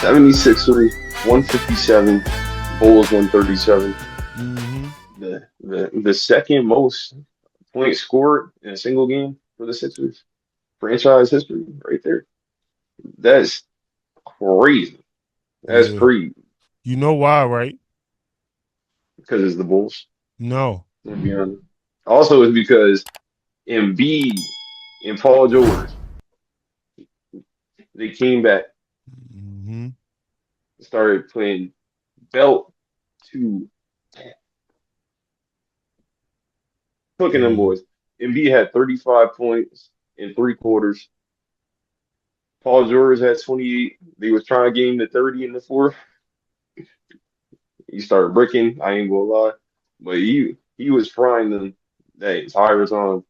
76ers 157, Bulls 137. Mm-hmm. The second most points scored in a single game for the Sixers. Franchise history right there. That's crazy. That's Yeah. crazy You know why, right? because it's the Bulls. No. To be honest. Also, it's because Embiid and Paul George, they came back, Mm-hmm. started playing belt to cooking them Yeah. boys. Embiid had 35 points in three quarters. Paul George had 28. They was trying to game to 30 in the fourth. He started bricking. I ain't gonna lie, but he was frying them that entire time.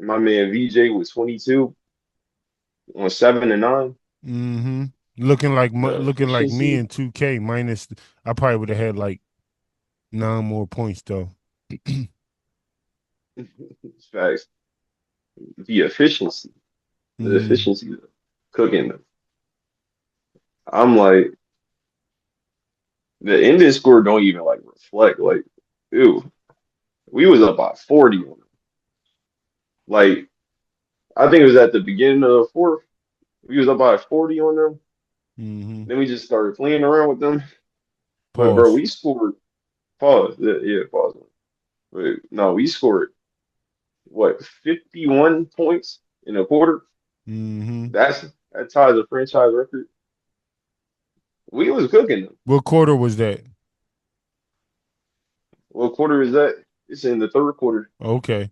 My man VJ was 22 on 7 and 9. Mm-hmm. Looking like The looking like me efficiency, in 2K minus. I probably would have had like 9 more points though. facts. The efficiency, the Mm. efficiency of cooking them. I'm like the ending score don't even like reflect like, ew. We was up by 40 on them. Like I think it was at the beginning of the fourth. We was up by 40 on them. Mm-hmm. Then we just started playing around with them. But bro, Pause. we scored. Pause. Yeah, pause. Wait, no, we scored what 51 points in a quarter. Mm-hmm. That ties a franchise record. We was cooking them. What quarter was that? What quarter is that? It's in the third quarter. Okay.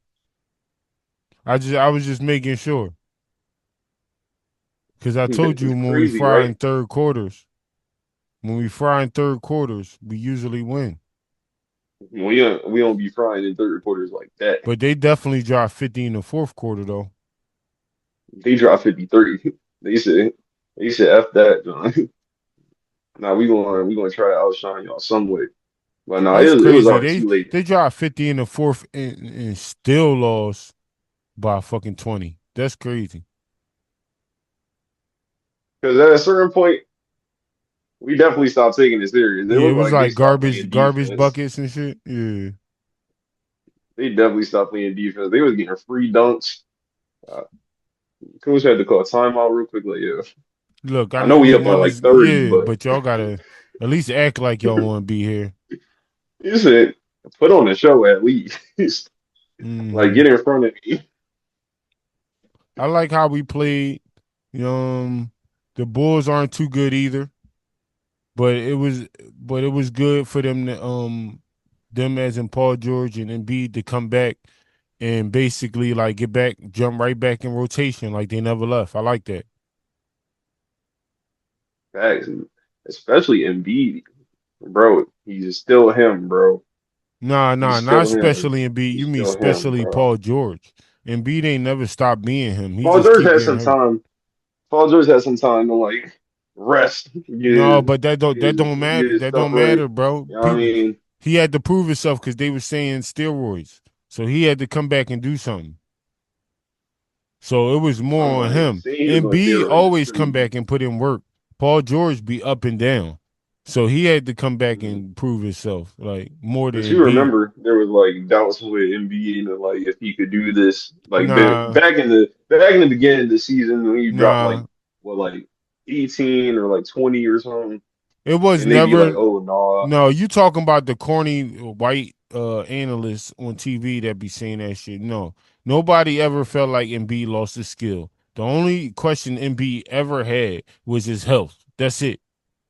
I was just making sure because I told you It's when we crazy, fry right? in third quarters, when we fry in third quarters, we usually win. We don't be frying in third quarters like that. But they definitely dropped 50 in the fourth quarter though. They dropped 53. They said they said F that, John. Now we gonna try to outshine y'all some way. But no, That's it was crazy. already They too late. they dropped 50 in the fourth and still lost by fucking 20. That's crazy. Because at a certain point, we definitely stopped taking it serious. It Yeah, it looked was like they like stopped garbage playing garbage defense. buckets and shit. Yeah. They definitely stopped playing defense. They was getting free dunks. Uh, Coach had to call timeout real quick. Like, yeah, Look, I I know know we we up by like niggas, 30, yeah, but but y'all gotta at least act like y'all want to be here. you said put on the show at least. Like, Hmm. get in front of me. I like how we played. The Bulls aren't too good either, but it was good for them to them as in Paul George and Embiid to come back and basically like get back, jump right back in rotation like they never left. I like that. Facts, especially Embiid, bro. He's still him, bro. Nah, He's nah, not still him. especially Embiid. You He's mean still him, especially bro. Paul George. Embiid ain't never stopped being him. He Paul just George keep had getting some hurt. time. Paul George had some time to like rest, No, but that don't get matter. his That stuff don't right. matter, bro. You know what I People, mean? he had to prove himself because they were saying steroids, so he had to come back and do something. So it was I'm more on like, him. seeing he was And on B steroids is always come crazy. back and put in work. Paul George be up and down, so he had to come back Mhm. and prove himself like more But than you B. remember there was like doubts with NBA and like if he could do this. Like Nah, back in the beginning of the season when you dropped like nah. what like 18 or like 20 or something, It was and they'd be like, never. oh no, No, you talking about the corny white analysts on TV that be saying that shit. No, nobody ever felt like Embiid lost his skill. The only question Embiid ever had was his health. That's it.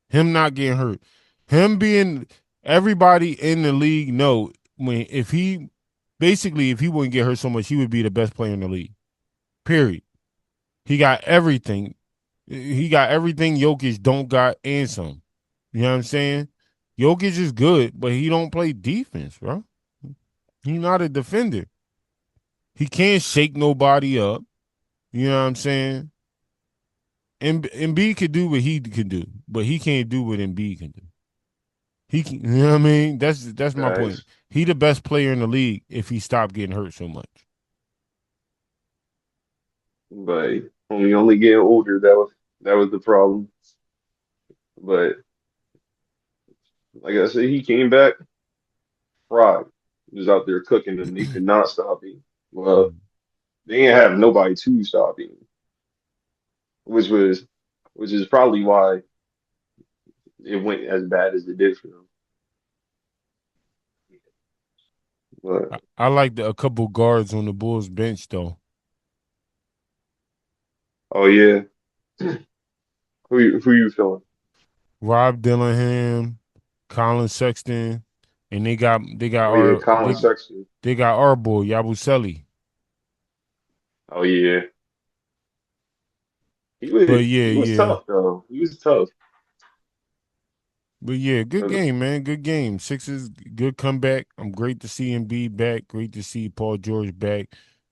Him not getting hurt. Him being everybody in the league know when if he basically if he wouldn't get hurt so much, he would be the best player in the league. Period. He got everything. He got everything Jokic don't got and some. You know what I'm saying? Jokic is good, but he don't play defense, bro. He's not a defender. He can't shake nobody up. You know what I'm saying? Embiid could do what he can do, but he can't do what Embiid can do. He can, you know what I mean? That's my point. guys. He the best player in the league if he stopped getting hurt so much. But when we only getting older, that was. That was the problem. But like I said, he came back fried. He was out there cooking, and they could not stop him. Well, they didn't have nobody to stop him, which was, which is probably why it went as bad as it did for them. But I like a couple guards on the Bulls bench though. oh yeah, who you feeling? Rob Dillingham, Colin Sexton, and Oh yeah, Colin Sexton. they got our boy Yabusele. Oh yeah, But yeah, he was yeah. tough though. He was tough. But yeah, good game, man. Good game. Sixers, good comeback. I'm great to see Embiid back. Great to see Paul George back.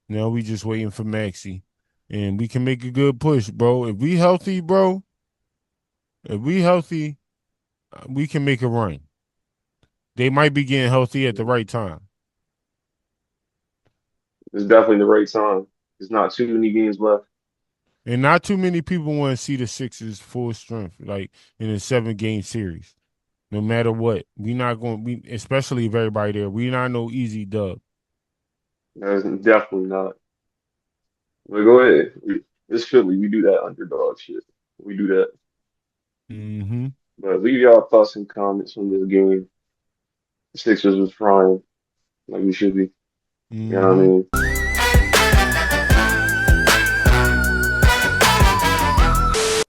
Now we just waiting for Maxey. And we can make a good push, bro. If we healthy, bro, if we healthy, we can make a run. They might be getting healthy at the right time. It's definitely the right time. There's not too many games left. And not too many people want to see the Sixers full strength, like in a 7-game series. No matter what. We not going we especially if everybody there. We not no easy dub. There's definitely not. But go ahead. It's Philly. We do that underdog shit. We do that. Mm-hmm. But leave y'all thoughts and comments on this game. The Sixers was frying like we should be. You know what I Mm-hmm. mean?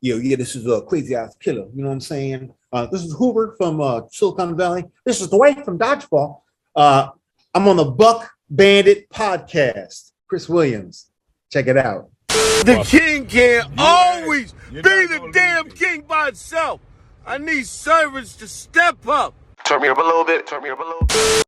Yeah, this is a crazy ass killer. You know what I'm saying? This is Hoover from Silicon Valley. This is Dwight from Dodgeball. I'm on the Buck Bandit Podcast. Chris Williams, check it out. The king can't always be the damn king by itself. I need servants to step up. Turn me up a little bit. Turn me up a little bit.